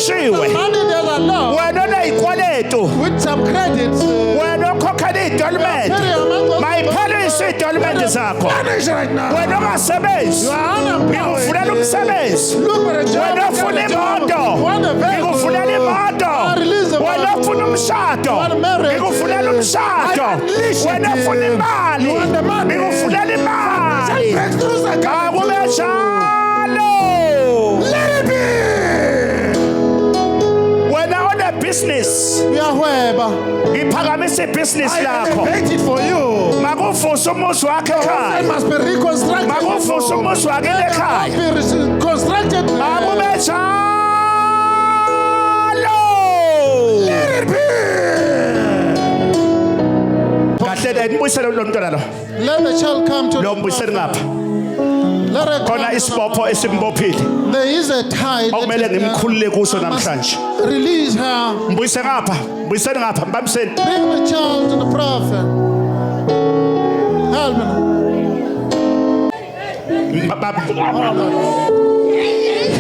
Uboshiwe. Wena onezikweletu. With some credits. Wena okhokhela izidolment. Mayiphele izidolment zakho. Wena ongasebenzi. Ngikufunela umsebenzi. Wena ofuna imoto. Ngikufunela imoto. Wena ofuna umshado. Ngikufunela umshado. Wena ofuna imali. Ngikufunela imali. Akube njalo. Wena one business. Uyahweba. Ngiphakamisa ibhizinisi I lakho. elevate it for you. Makuvusa umuzi wakhe ekhaya. It must be reconstructed. Makuvusa umuzi wakhe ekhaya. It must be reconstructed. Akube njalo. Let it be. Kahle nibuyisele lo mntwana lo. Let the child come to Lo mbuyisele ngapha. Let her Khona isibopho esimbophile. There is a tie. Okumele ngimkhulule kuso I must namhlanje. release her. Mbuyise ngapha. Mbuyisele ngapha. Mbambiseni. Bring the child to the prophet. Help me.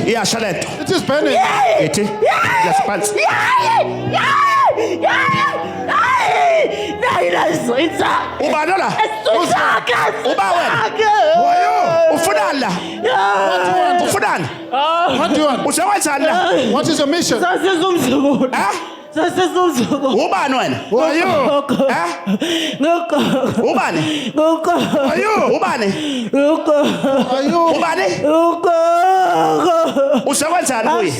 Iyasha lento. It is burning. Ethi. Yasiphansi. Uba nola. Uba wena. Ufunani la? Ufunani? What do you want? Usewenzani la? What is your mission? Ubani wena? Who are you? Ubani? Are you? Ubani? Are you? Ubani? Usewenzani kuye?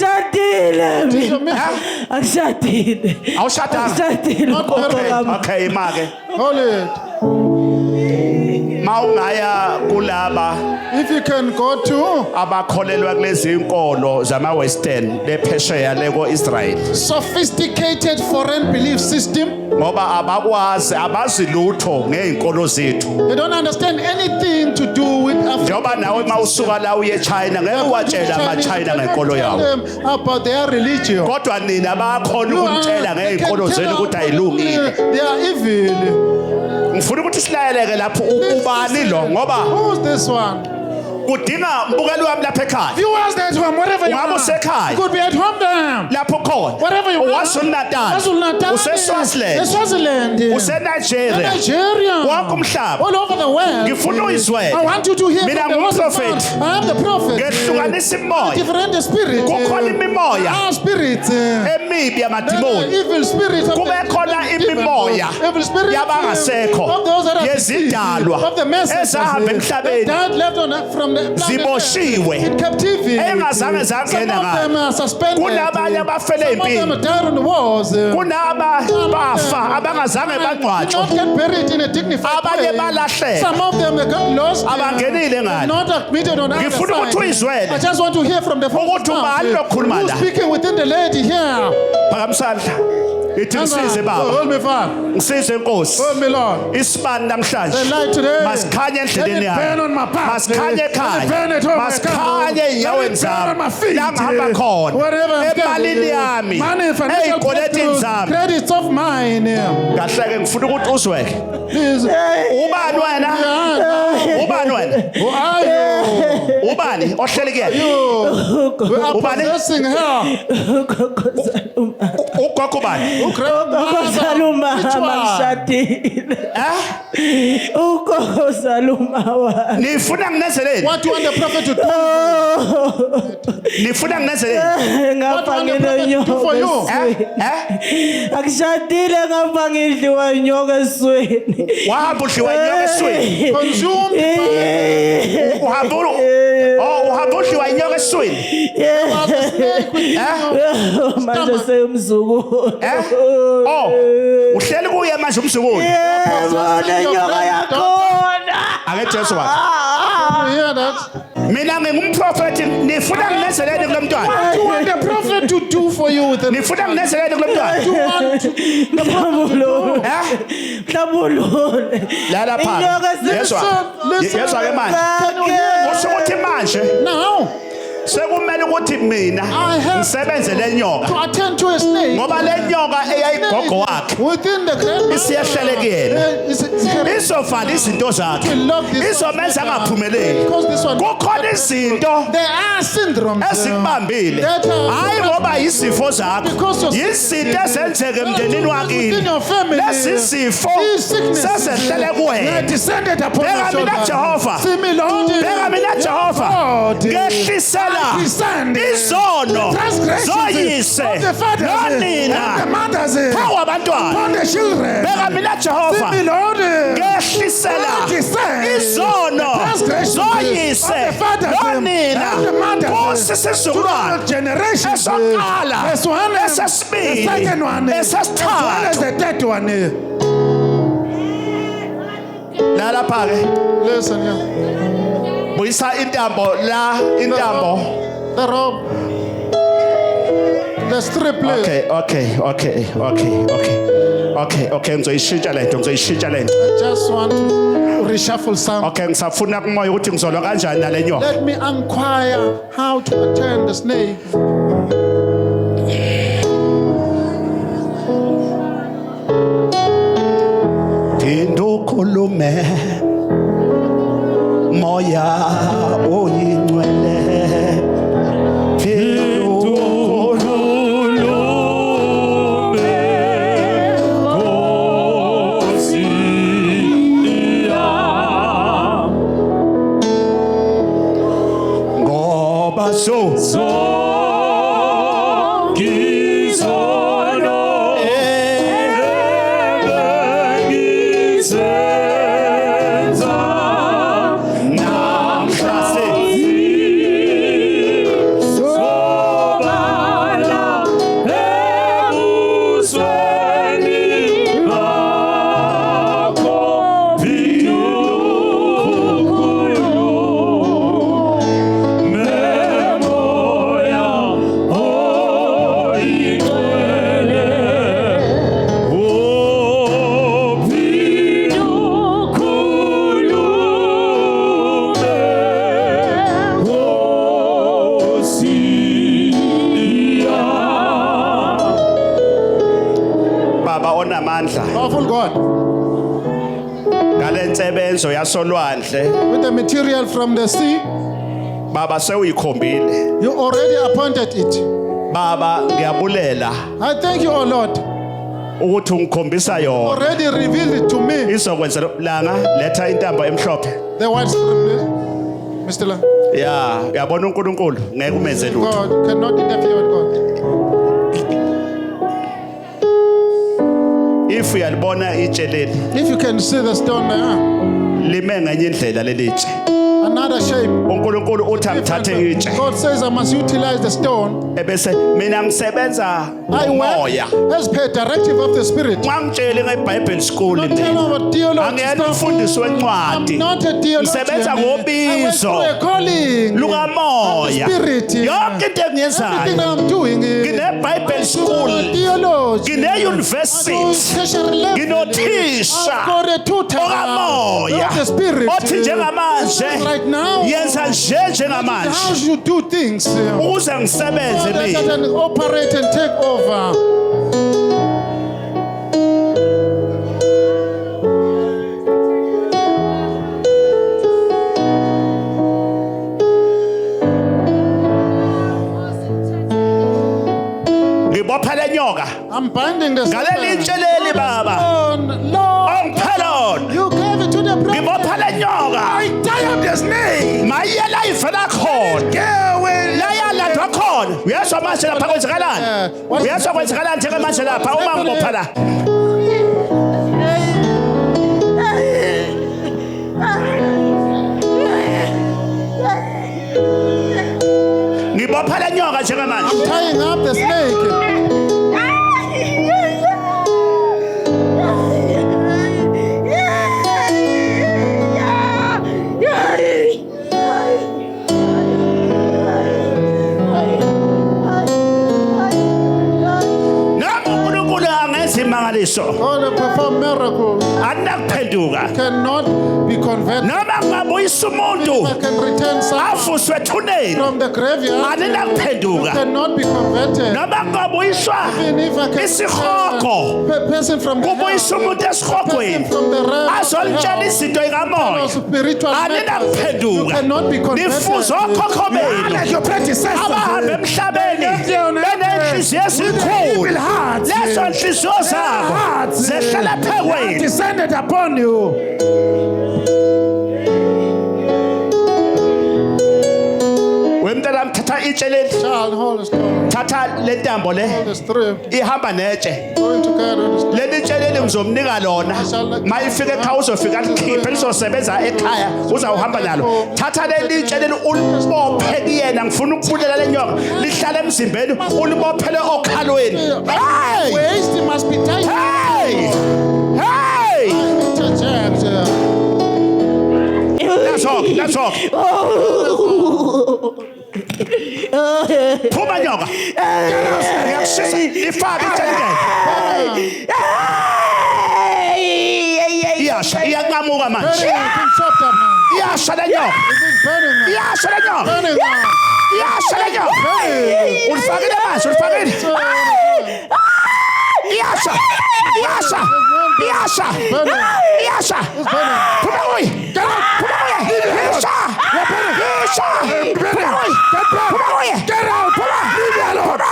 Akushadile. Awushadanga. Not married. Okay, make. Hold it. Mawungaya kulaba If you can go to abakholelwa kulezi inkolo zama western lephesheya leko Israel sophisticated foreign belief system, ngoba abakwazi abazi lutho ngeinkolo zethu. they don't understand anything to do with Africa. Njoba nawe mawusuka la uye China ngeke uwatshela ama China ngenkolo yawo. Tell them about their religion. Kodwa nina bayakhona ukumtshela They can ngeinkolo zenu tell ukuthi ayilungile. they are evil. Ngifuna ukuthi silayeleke lapho ubani lo ngoba Who's this one? kudinga mbukeli wami lapha ekhaya. Viewers at home, wherever you Ungabe are. usekhaya. You could be at home there. Lapho khona. Wherever you are. KwaZulu-Natal. UseSwaziland. Swaziland. UseNigeria. Nigeria. Wonke umhlaba. All over the world. Ngifuna uyizwele. I want you to hear Mina from the voice of ngumprofeti. God. I am the prophet. Ngehlukanisa imimoya. Different spirits. Kukhona imimoya Our spirits. emibi yamadimoni. Evil spirits. Kube khona imimoya Evil spirits. yabangasekho Of those that are yezidalwa of the messengers. ezahamba emhlabeni That left on from the planet ziboshiwe in captivity. engazange Some zangena of them ngayo. are suspended. Kunabanye abafele Some of them empini. died on the walls. Kunaba bafa abangazange Did not bangcwatshwe. get buried in a dignified Abanye way. balahleka. Some of them they got lost. Abangenile ngale. Not admitted on the other Ngifuna ukuthi side. uyizwele. I just want to hear from the Ukuthi ubani lokhuluma who's la. speaking within the lady here. Phakamsandla. Ithi ngisize baba. Hold me, Father. Ngisize Nkosi. Hold me, Lord. Isibani namhlanje. The light today. Masikhanye Let endleleni it burn yami. on my path. Masikhanye Let it burn ekhaya. at home. Masikhanye Let ey'nyaweni it burn on zami. my feet. La ngihamba khona. Wherever I'm Emalini yami. Money, financial Ey'kweletini breakthroughs, zami. credits of mine. Kahle-ke ngifuna ukuthi uzweke. Please. Ubani wena? Ubani wena? Who are you? Ubani ohleli kuyena? You. We are Ubani? possessing her. Ugogo ubani? Saluma Which one? mashadile. Eh? Ugogo Saluma wa. Nifuna nginezeleni? What do you want the prophet to do? Nifuna nginezeleni? Ngapha What do you want the prophet to do for you? Akushadile ngapha ngidliwa inyoka esweni. Wahamba udliwa inyoka esweni? Consumed Uhamba udliwa inyoka esweni? by the snake with Manje seyumzukulu. Oh, uhleli kuye manje umzukulu. Yebo inyoka yakhona. Ake Jesu wakhe. you hear that? Mina ngingumprofeti nifuna nginezeleni kulo mntwana? What do you want the prophet to do for you with the Nifuna nginezeleni kulo mntwana? Mhlawumbe. Mhlawumbe. Lala phansi. Yezwa. Yezwa ke manje. Usho ukuthi manje now? sekumele ukuthi mina I have ngisebenze lenyoka to attend to a snake ngoba lenyoka eyayigogo wakhe within the grand isiyahlele kuyena izovala izinto zakhe izomenza angaphumeleli because this one kukhona izinto there are syndromes ezikubambile that are hayi ngoba izifo zakho because of izinto ezenzeke emndenini wakini within your family. lesi sifo These sicknesses sesehlele they are kuwena descended upon bheka your mina shoulders. Jehova See me, Lord. bheka mina Jehova Lord, ngehlisela I descend izono transgressions zoyise of the fathers nonina and the mothers phawu abantwana upon the children. bheka mina See Jehova me, Lord. ngehlisela I descend izono transgressions zoyise of the fathers nonina and the mothers kusi to the sizukulwane generations. esoqala First one, the esesibili second one, as well as esesithathu the third one. lalapha ke Listen here. buyisa intambo la intambo The rope. There's 3 places. okay ngizoyishintsha lento I just want to reshuffle some. okay ngisafuna kumoya ukuthi ngizolwa kanjani nalenyoka Let me inquire how to attend the snake. Khulume moya oyingcwele ngoba Powerful God. ngalensebenzo yasolwandle With the material from the sea, baba sewuyikhombile you already appointed it. baba ngiyabulela I thank you, O Lord. ukuthi ungikhombisa yona Already revealed it to me. izokwenza langa letha intambo emhlophe The white strip, please. Mr. Lang. ya uyabona uNkulunkulu ngeke umenze lutho God cannot interfere with God. if uyalibona itshe leli If you can see the stone there, lime ngenye indlela lelitshe another shape. uNkulunkulu uthi angithathe itshe God says I must utilize the stone. ebese mina ngisebenza I umoya work as per directive of the Spirit. ngangitshele ngeBible school Not tell mina about theology angena stuff. umfundisi I'm wencwadi not a theologian. Ngisebenza I went ngobizo through a calling. lukamoya Spirit. yonke into Everything engiyenzayo I'm doing is ngine-Bible school theology. ngine-university nginothisha I've got a tutor okamoya of the Spirit. othi njengamanje Right now, yenza nje njengamanje how you do things. ukuze ngisebenze So that I mina can operate and take over. ngibopha le nyoka I'm binding the ngaleli serpent. ntsheleli baba Lord, ongiphe lona you gave it to the prophet. ngibopha le nyoka I tie up the snake. mayela ivela khona la yalandwa khona uyezwa manje lapha kwenzakalani uyezwa kwenzakalani njengamanje lapha uma ngibopha la ngibopha le nyoka njengamanje I'm tying up the snake. nami uNkulunkulu angenza imangaliso God will perform miracles. anakuphenduka Cannot be converted, noma ngingabuyisa umuntu if I can return someone avuswe ethuneni from the graveyard, aninakuphenduka cannot be converted. noma ngingabuyiswa Even if I can isihogo return a person from the kubuyisa hell, umuntu esihogweni person from the realm of the azolitshela hell, izinto ikamoya or spiritual matters, you aninakuphenduka cannot be nifuze converted. okhokho benu abahamba emhlabeni benenhliziyo ezinkulu lezo nhliziyo zabo zehlala phekwenu descended upon you. wemntanami thatha itshe leli Child, hold the stone. thatha le ntambo le Hold the strip. ihamba netshe Going to carry the stone. leli tshe leli ngizomnika lona ma ifika ekhaya uzofika likhiphe lizosebenza ekhaya uzawuhamba nalo thatha leli tshe leli ulibophe kuyena ngifuna ukubulela le nyoka lihlala emzimbeni ulibophele okhalweni hey Waist must be tight. hey hey Interject. let's talk phuma nyoka ngiyakushisa ifake itshe leli iyasha iyanqamuka manje Burning, it's been chopped up now. iyasha le nyoka It's burning now. iyasha le nyoka Burning now. iyasha le nyoka ulifakile manje ulifakile iyasha iyasha iyasha iyasha phuma kuye phuma kuye iyasha iyasha phuma kuye phuma kuye get out phuma leave me alone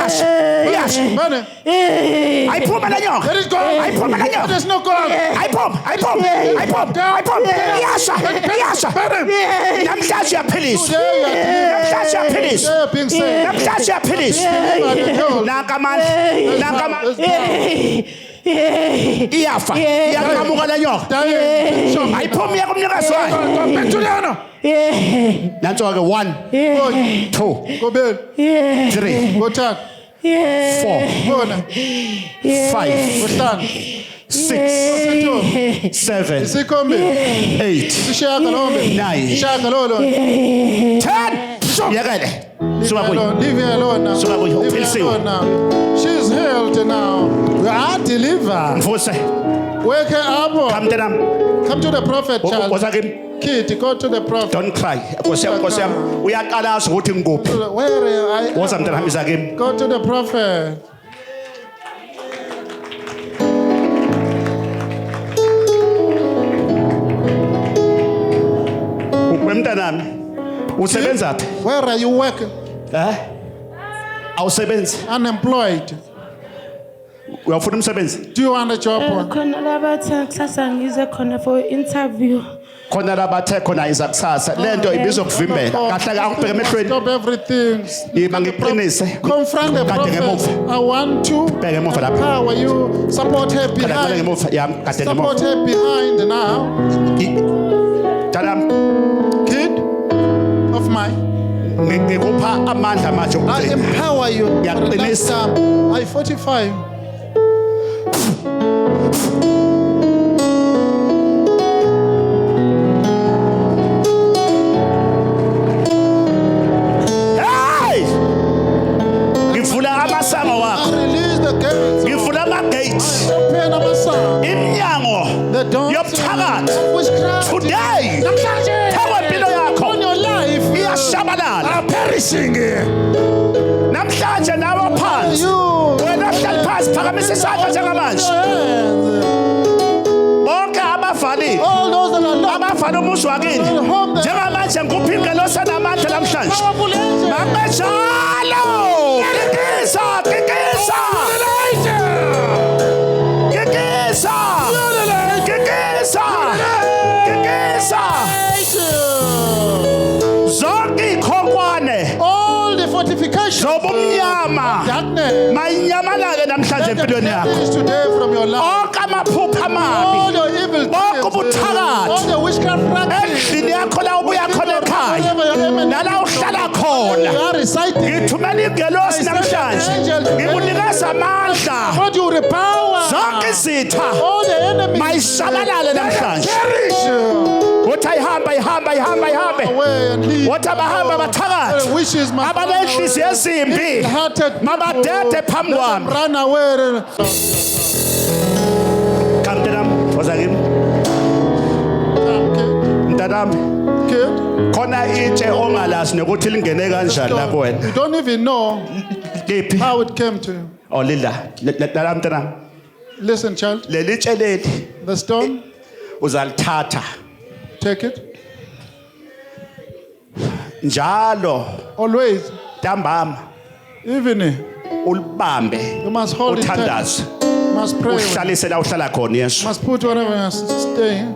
Yes. Burning. Ayiphuma la nyoka. Let it go. Ayiphuma la nyoka. There's no God. Ayiphuma. Iyasha. Namhlanje uyaphiliswa. Namhlanje uyaphiliswa. They're being saved. Namhlanje uyaphiliswa. Nanka amandla. Iyafa. Iyaqhamuka la nyoka. Dying. Ayiphuma iya kumnikazi wayo. Bethulana. Nanso ke 1 2 Go bed. 3 Go chat. 4 Go now. 5 Go stand. 6 7 Isikombe. 8 Ishaka lombe. 9 Ishaka lolo. 10 yakale suka kuyo Leave her alone now. Suka kuyo, Leave her uphilisiwe. alone now. She's healed now. You are delivered. mfuse Wake her up. kamntanami Come to the prophet, child. wasakimi Kid, go to the prophet. don't cry nkosi yami uyaqalaza ukuthi ngikuphi Where I woza mntanami izakimi go to the prophet. wemntanami usebenzaphi Where are you working? awusebenzi Unemployed. uyafuna umsebenzi Do you want a job? khona labathe kusasa ngize khona for interview. khona labathe khona iza kusasa lento ibizokuvimbela kahle angibheke emehlweni Stop everything. yima ngiqinise Confront the Kade prophet. ngemuva. I want to Bheke emuva lapha. empower you. Support her kade behind. ngemuva yami kade Support ngemuva her behind now. mntanami Kid of mine. ngikupha amandla manje I ukuthi empower you. For the next Ngiyaqinisa. time. I 45. hey ngivula amasango wakho I release the gates. ngivula ama-gates Open up a sound. iminyango The doors yobuthakathi of witchcraft. today Namhlanje. phekwempilo yakho On your life. iyashabalala Perishing here. namhlanje nawe phansi You. wena hlali phansi phakamisa isandla njengamanje Hands. bonke abavalile All those that are locked. abavala umuzi wakini njengamanje ngikuphi ingelosi enamandla namhlanje Powerful angel. mabenjalo kikisa kikisa kikisa kikisa kikisa zonke ikhokwane All the fortifications. zobumnyama Darkness. mayinyamalale namhlanje empilweni yakho Is today from your life. onke amaphupha All amabi your evil Bonke deeds, ubuthakathi. all the witchcraft practices, endlini yakho la ubuya khona ekhaya wherever you're aiming, nala uhlala khona you are reciting. ngithumela ingelosi namhlanje ngikunikeza amandla God, you repower zonke izitha all the enemies. mayishabalale namhlanje Perish. uthi ayihamba away and leave. uthi abahamba bathakathi The wishes must run away. abanenhliziyo ezimbi Hearted people, mabadede phambi let them kwami run away. kamntanami woza kimi mntanami Kid, khona itshe ongalazi nokuthi lingene kanjani la kuwena you don't even know liphi how it came to you. olila la mntanami Listen, child, leli tshe leli the stone, uzalithatha take it. njalo Always, ntambama evening, ulibambe you must hold it tight. uthandaze You must pray. You uhlalise la uhlala khona Yesu must put whatever you are staying.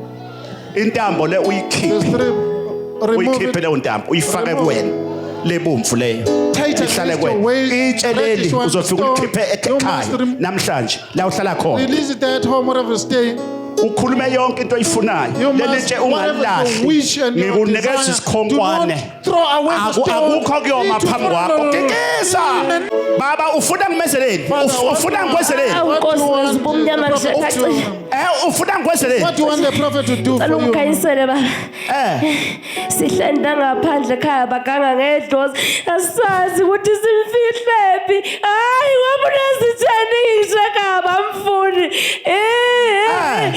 intambo le There's uyikhiphe three. Remove uyikhiphe it. leyo ntambo uyifake Remove kuwena lebomvu leyo Tight ihlale against your kuwena waist. itshe leli Practice one uzofika stone. ulikhiphe You must ekhaya namhlanje la uhlala khona Release it at home, wherever you're staying. ukhulume yonke into oyifunayo You leli must, tshe whatever you wish ungalahli and your ngikunikeza desire, do isikhonkwane not throw away the stone. akukho kuyoma phambi kwakho kikisa baba ufuna ngimezeleni ufuna ngikwezeleni What do you want Ubumnyama the prophet to nje, do? ufuna ngikwezeleni What do you want the prophet to do Cela for you? ungikhanyisele baba. Sihlenda ngaphandle ekhaya baganga ngedlozi. Asazi ukuthi simfihlephi. Hayi ngoba unasithani ngisho kaba mfuni. Hey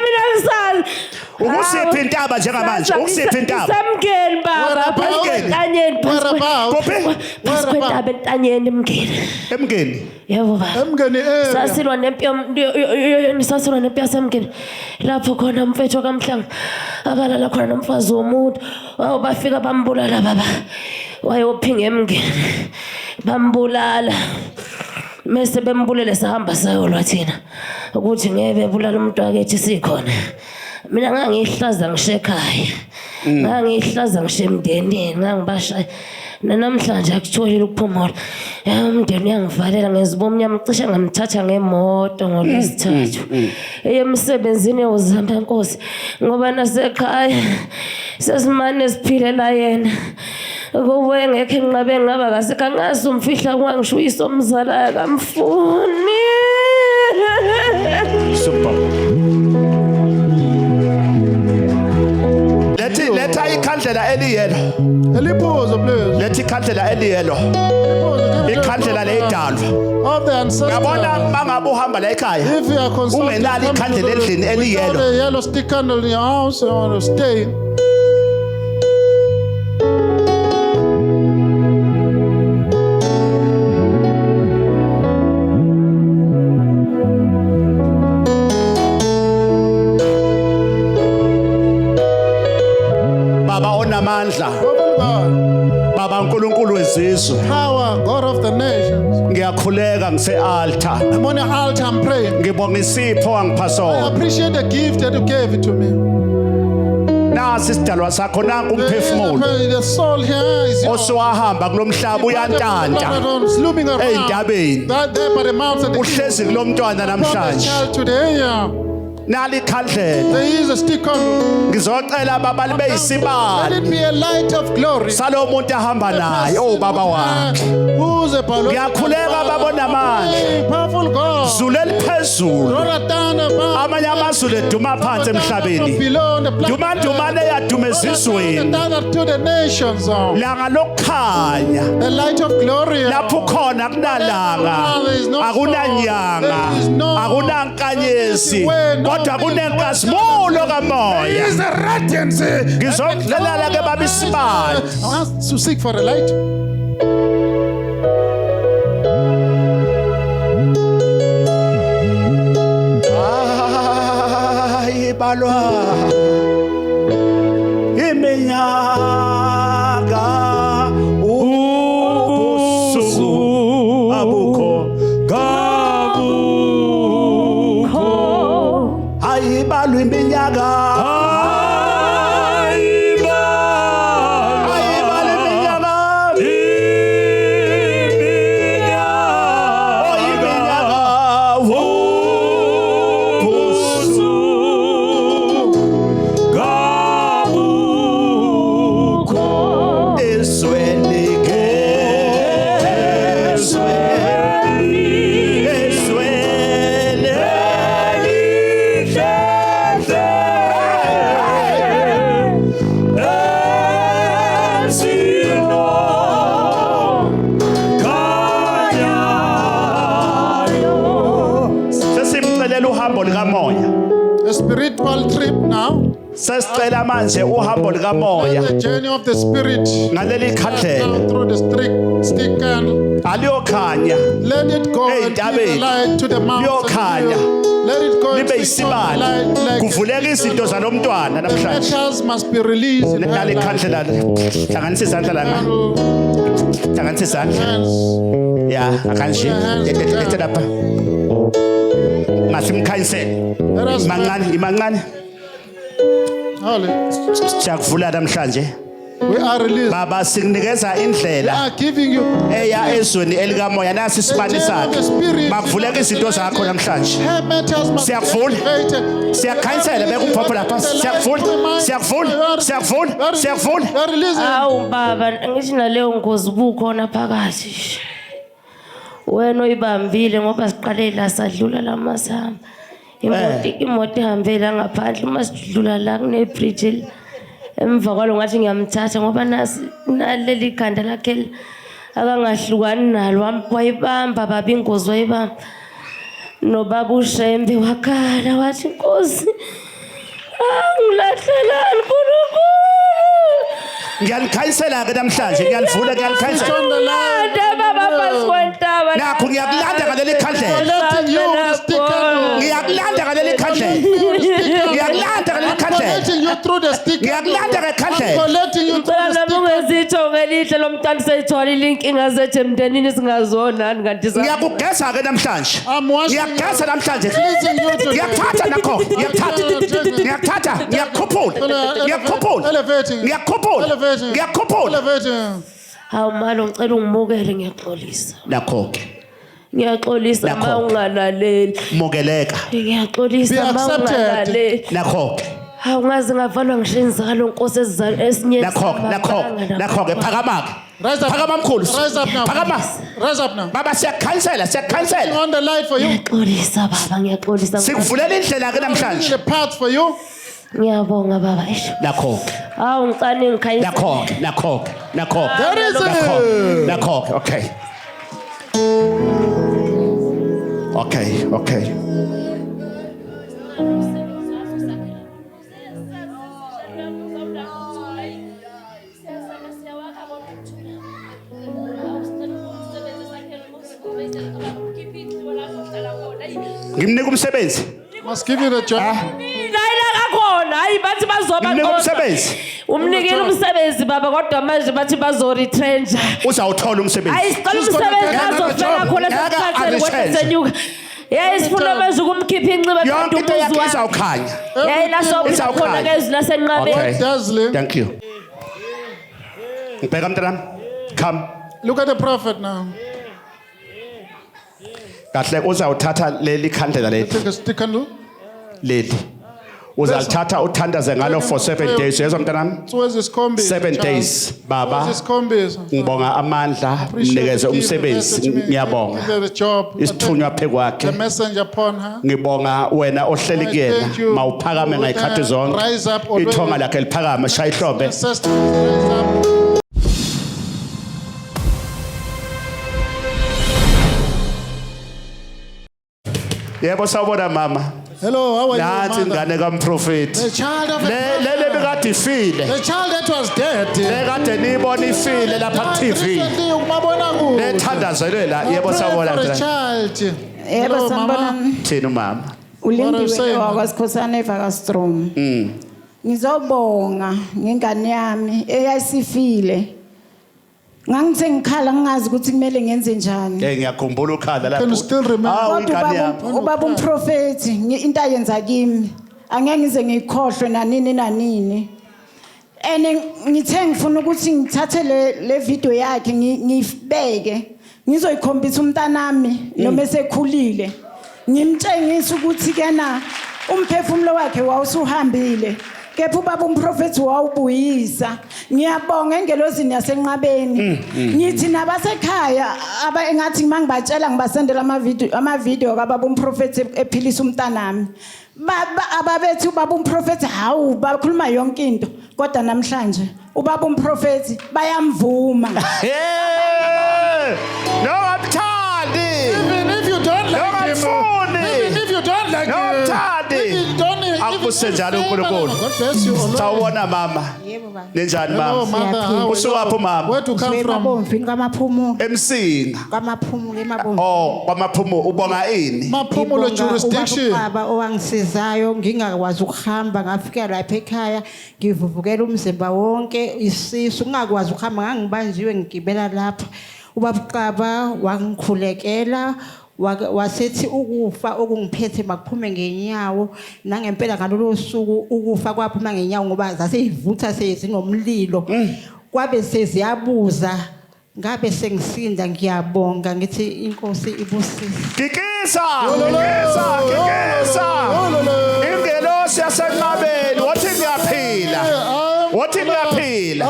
mina ngisazi. ukusiphi intaba njengamanje ukusiphi intaba Samgeni baba. Whereabouts? Entanyeni. Whereabouts? Kuphi? Phasi kwentaba entanyeni emgeni. emngeni Yebo baba. Emgeni area. Sasilwa nempi yasemgeni lapho khona mfethu kaMhlanga abalala khona nomfazi womuntu bafika bambulala baba wayophinga emgeni bambulala mase bembulele sahamba sayolwa thina ukuthi ngeke bebulala umuntu wakethi sikhona mina ngangihlaza ngishekhaya ngangihlaza ngishe ngangibashaya namhlanje akutholile ukuphumula umndeni uyangivalela ngezibomnyama cishe ngamthatha ngemoto ngolwesithathu emsebenzini uzamba Nkosi ngoba nasekhaya sesimane siphilela yena kube ngeke nginqabe ngaba kasekho ngazi umfihla kwangisho uyisomzala kamfuni super letha ikhandlela eliyelo Eliphuzo, please. letha ikhandlela eliyelo Eliphuzo, give it to ikhandlela the leyidalwa of the ancestors. yabona mangabe uhamba la ekhaya If you are concerned, ungenalo ikhandlela endlini without eliyelo a yellow stick candle in your house, you want to stay. baba onamandla Open God, baba uNkulunkulu wezizwe power, God of the nations. ngiyakhuleka ngise-altar I'm on your altar, I'm praying. ngibonga isipho wangipha I sona appreciate the gift that you gave it to me. nasi isidalwa sakho nanku umphefumulo The soul here is yours. osuwahamba kulo mhlaba uyantanta Looming around. ey'ntabeni That there by the mouth and the uhlezi kulo mntwana namhlanje child today, yeah. nali ikhandlela There is a stick on. ngizocela baba libe Let yisibani it be a light of glory. salo muntu ahamba naye baba wakhe Who's a power? Ngiyakhuleka baba onamandla. Powerful God. zulu eliphezulu Roll it down above. amanye amazulu eduma phansi emhlabeni Below the black. dumandumane yaduma ezizweni Down to the nations. langa lokukhanya The light of glory. lapho khona akunalanga akunanyanga akunankanyezi kodwa kunenkazimulo kamoya Is the radiance. ngizokudlalela ke baba isibani I want to seek for a light. ayibalwa iminyaka ubusuku abukho kabukho ayibalwa iminyaka sesimcelela uhambo likamoya A spiritual trip now. sesicela manje uhambo likamoya The journey of the spirit. ngaleli khandlela Now through the stick candle. aliyokhanya Let it go Hey, and give David. the light to the mountains. Liyokhanya. Let it go and libe stick on the isibani light like kuvuleka izinto zalomntwana the namhlanje metals must be released in her nali life. khandlela hlanganisa izandla lana hlanganisa izandla Hands. ya akanje ethe lapha ngasimkhanyisele Let us imancane Holy. siyakuvula namhlanje We are released. baba sikunikeza We indlela are giving you eya ezweni elikamoya nasi isibani sakhe makuvuleka izinto zakho namhlanje her metals must be Siyakuvula. activated. siyakhanyisela beka umphopho lapha siyakuvula siyakuvula siyakuvula siyakuvula We are releasing. Awu baba ngithi naleyo ngozi bukhona phakathi. Wena oyibambile ngoba siqale la sadlula la masama. Imoto ihambela ngaphandle masidlula la kune bridge. Emva kwalo ngathi ngiyamthatha ngoba nasi naleli khanda lakhe akangahlukani nalo wayibamba baba ingozi wayibamba. Nobaba uShembe wakhala wathi Nkosi angilahlelela uNkulunkulu. ngiyalikhanyisela ke namhlanje ngiyalivula ngiyalikhanyisela On the light. nakho ngiyakulanda ngaleli khandlela Letting you the stick candle. ngiyakulanda ngaleli khandlela ngiyakulanda ngaleli khandlela Letting you through the stick ngiyakulanda candle. ngekhandlela Letting you through Ngicela the nami stick ungezitho ngelihle lo mntwana seyitholile inkinga zethu emndenini singazonani kanti ngiyakugeza ke namhlanje I'm washing ngiyageza namhlanje Cleansing you today. ngiyakuthatha nakho ngiyakuthatha ngiyakukhuphula ngiyakukhuphula Elevating. ngiyakukhuphula Elevating. ngiyakukhuphula Elevating. hawu malo ngicela ungimukele ngiyaxolisa nakho ngiyaxolisa Nakho. ma ungalaleli mokeleka ngiyaxolisa Be ma accepted. ungalaleli nakho hawu ngaze ngavalwa ngishinzalo nkosi esinye nakho ke phakamake Rise up. phakama mkhulu Rise up now. phakama Rise up now. baba siyakhanyisela On the light for you. ngiyaxolisa baba ngiyaxolisa sikuvulela indlela ke The namhlanje path for you. ngiyabonga baba eish nakho hawu ngicane ngikhanyisa nakho There is it. nakho okay ngimnika umsebenzi Must give you the job. layila kakhona hayi bathi ngimnika umsebenzi umnikile umsebenzi baba kodwa manje bathi bazoretrenja uzawuthola umsebenzi hayi sicela She's gonna umsebenzi get another azofela job. khona Ngeke sesikhatheni kodwa aretrench. senyuka yayi sifuna manje ukumkhipha inxiba yonke into yakhe umuzi izawukhanya yayi lasobula Izawukhanya. khona ke lasenqabeni Okay. Dazzling. thank you ngibheka mntanami come Look at the prophet now. kahle uzawuthatha leli khandlela leli Take a stick candle. leli uzalithatha uthandaze ngalo for 7 days yezwa mntanami So where's this combi? 7 days baba Where's this combi? ngibonga amandla mnikeze umsebenzi ngiyabonga The job. isithunywa phe The kwakhe messenger upon her. ngibonga wena ohleli kuyena Thank you. mawuphakame ngayikhathi zonke Rise up already. ithonga lakhe liphakame shaya ihlombe Sister, rise up. yebo sawubona mama Hello, how are nathi you, mother? ingane kamprofeti The child of lele bekade ifile The child that was dead. lekade niyibona ifile lapha ku TV Recently, umabonakude. lethandazelwe la yebo Pray sawubona for a mntanami. child. Yebo Hello, mama. sanibonani. thina umama What are you Ulindiwe saying, wakwasikhosana eVakastrom. Ngizobonga ngengane yami eyayisifile. Ngangithe ngikhala ngingazi ukuthi kumele ngenze njani. ngiyakhumbula ukhala lapho Can you still remember? Hawu, Kodwa ingane yami. ubaba umprofeti into ayenza kimi angeke ngize ngikhohlwe nanini. Ene ngithe ngifuna ukuthi ngithathe le video yakhe ngibeke ngizoyikhombisa umntanami noma esekhulile. Ngimtshengisa ukuthi kena umphefumulo wakhe wawusuhambile. Kepha ubaba umprofeti wawubuyisa. Ngiyabonga engelozini yasenqabeni. Ngithi nabasekhaya aba engathi mangibatshela ngibasendela ama video kababa umprofeti ephilisa umntanami. ababethu baba umprofeti hawu bakhuluma yonke into kodwa namhlanje ubaba umprofeti bayamvuma. No amthandi. Even if you don't like him, even if you don't like no him, amthandi. if you don't, Akusenjalo uNkulunkulu. God bless you. Sawubona mama. Yebo baba. Ninjani Hello, mama? mother. How are Usuka phi mama? you? Where to come from? Emabomvini kaMaphumu. Emsinga. KwaMaphumu emabomvini. Oh, kwamaphumo ubonga ini? Maphumulo jurisdiction. Ubaba owangisizayo ngingakwazi ukuhamba ngafika lapha ekhaya ngivuvukela umzimba wonke isisu ngakwazi ukuhamba ngangibanjiwe ngigibela lapha. Ubaba wangikhulekela wasethi ukufa okungiphethe makuphume ngenyawo nangempela ngalolu suku ukufa kwaphuma ngenyawo ngoba zaseyivutha sezinomlilo kwabe seziyabuza ngabe sengisinda ngiyabonga ngithi inkosi ibusise. Kikisa! Ingelosi yasenqabeni wathi ngiyaphila. Wathi ngiyaphila.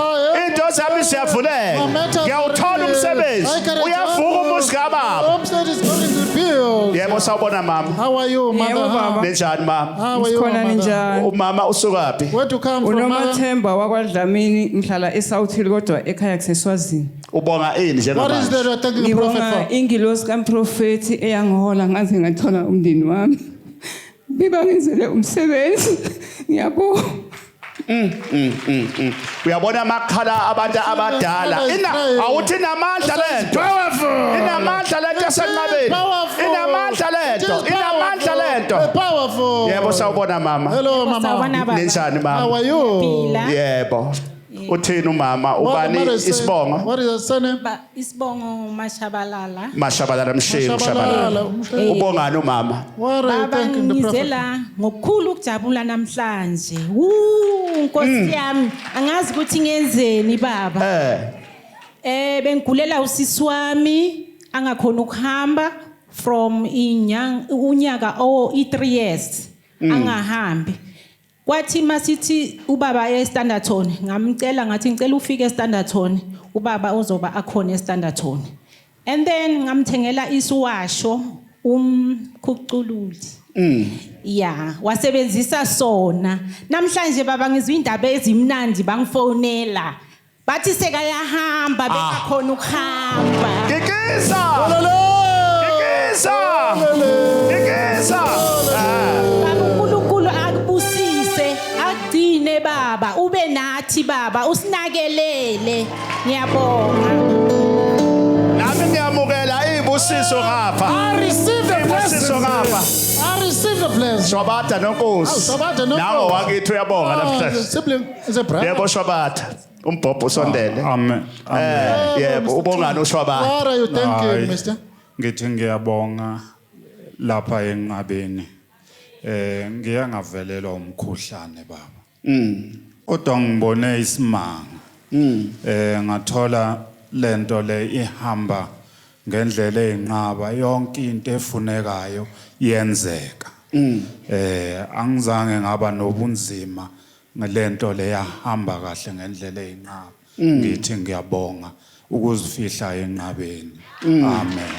Into zami siyavuleka. Ngiyawuthola umsebenzi. Uyavuka umuzi kababa. Homestead is going to build. Yebo sawubona mama. How are you, mother? Yebo, baba. Ninjani mama? How are you, Sikhona mother? ninjani? Umama usukaphi? Where to come from, mother? unomathemba wakwaDlamini ngihlala eSouth Hill kodwa ekhaya kuseSwazini. Ubonga ini What is njengamanje? that you're thanking the prophet Ngibonga for? ingilosi kaMprofeti eyangihola ngaze ngathola umndeni wami. Bibangenzele umsebenzi. Ngiyabonga. Uyabona amakhala abantu abadala. Awuthi namandla lento. Inamandla lento yasenqabeni. Inamandla lento. Inamandla lento. Powerful. Yebo sawubona mama. Hello, mama. Sawubona baba. Ninjani How mama? are you? Phila. Yebo. Uthini umama? Ubani isibongo? What is the surname? Isibongo Mashabalala. Mashabalala mshingi Mashabalala. Mashabalala. Ubongani umama? What are you Baba thanking the prophet? ngizela ngokukhulu ukujabula namhlanje. Nkosi yami angazi ukuthi ngenzeni baba. Bengigulela usisi wami angakhona ukuhamba from unyaka 3 years angahambi. Kwathi masithi ubaba eStanderton ngamcela ngathi ngicela ufike eStanderton ubaba uzoba akhona eStanderton. And then ngamthengela isiwasho umkhucululi. Yeah, wasebenzisa sona. Namhlanje baba ngizwe indaba ezimnandi bangifonela. Bathi sekayahamba bekakhona ukuhamba. Kikisa! Kikisa! Kikisa! Baba uNkulunkulu akubusise, agcine baba, ube nathi baba, usinakelele. Ngiyabonga. Nami ngiyamukela ibusiso ngapha. I receive the blessings. Ibusiso ngapha. I receive the blessings. Shwabata nonkosi. Shwabata nonkosi. Nawo wakithi uyabonga The namhlanje. sibling is a brother. Yebo Shwabata. Umbhobho usondele. Amen. Yebo ubongani uShwabata. What are you thanking, Hayi. mister? Ngithi ngiyabonga lapha enqabeni. Ngiya ngavelelwa umkhuhlane baba. Kodwa ngibone isimanga. Ngathola lento le ihamba ngendlela enqaba yonke into efunekayo yenzeka. Angizange ngaba nobunzima ngelento le yahamba kahle ngendlela enqaba. Ngithi ngiyabonga ukuzifihla enqabeni. Amen.